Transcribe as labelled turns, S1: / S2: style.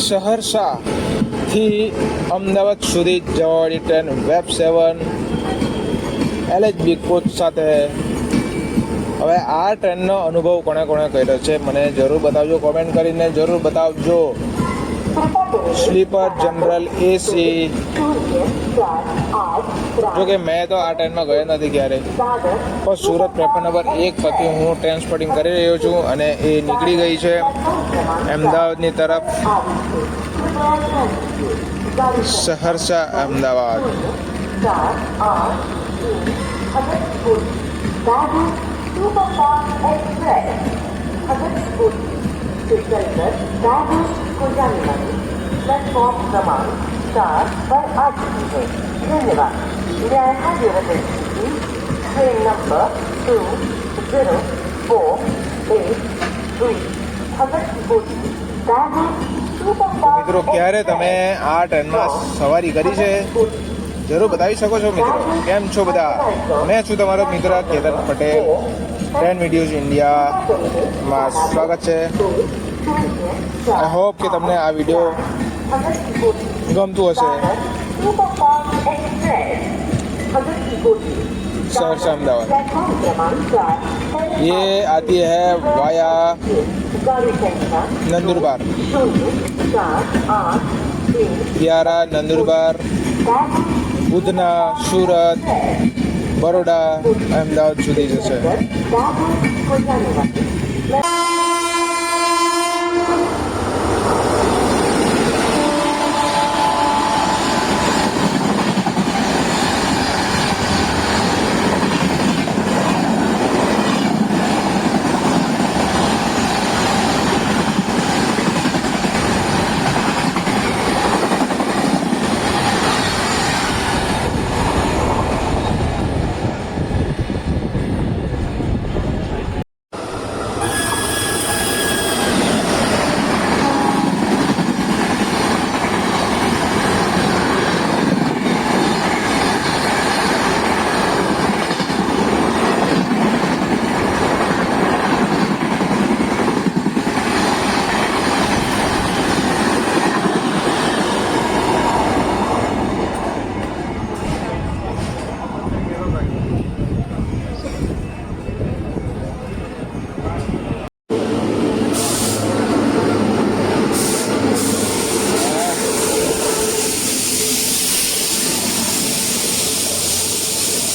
S1: સહરસાથી અમદાવાદ સુધી જવાવાળી train web 7 LHB coach સાથે. હવે આ ટ્રેનનો અનુભવ કોણે કોણે કર્યો છે મને જરૂર બતાવજો, કોમેન્ટ કરીને જરૂર બતાવજો. સ્લીપર જનરલ એસી. જોકે મેં તો આ ટ્રેનમાં ગયો નથી ક્યારે, પણ સુરત પ્લેટફોર્મ નંબર 1 પરથી હું ટ્રેન સ્પોટિંગ કરી રહ્યો છું અને એ નીકળી ગઈ છે અમદાવાદની તરફ. સહરસા અમદાવાદ.
S2: प्लेटफॉर्म क्रमांक 4 पर आ चुकी है. धन्यवाद. May I have your attention please? Train number 2048 Bhagatpuri Dadar Superfast.
S1: મિત્રો, ક્યારે તમે આ ટ્રેનમાં સવારી કરી છે જરૂર બતાવી શકો છો. મિત્રો કેમ છો બધા? મેં છું તમારો મિત્ર કેતન પટેલ. ટ્રેન વિડીયોઝ ઇન્ડિયામાં સ્વાગત છે. આઈ હોપ કે તમને આ વિડીયો ગમતું હશે. सहरसा अहमदाबाद ये आती है वाया नंदुरबार, दियारा, नंदुरबार, उधना, सूरत, बड़ोड़ा, अहमदाबाद સુધી જશે.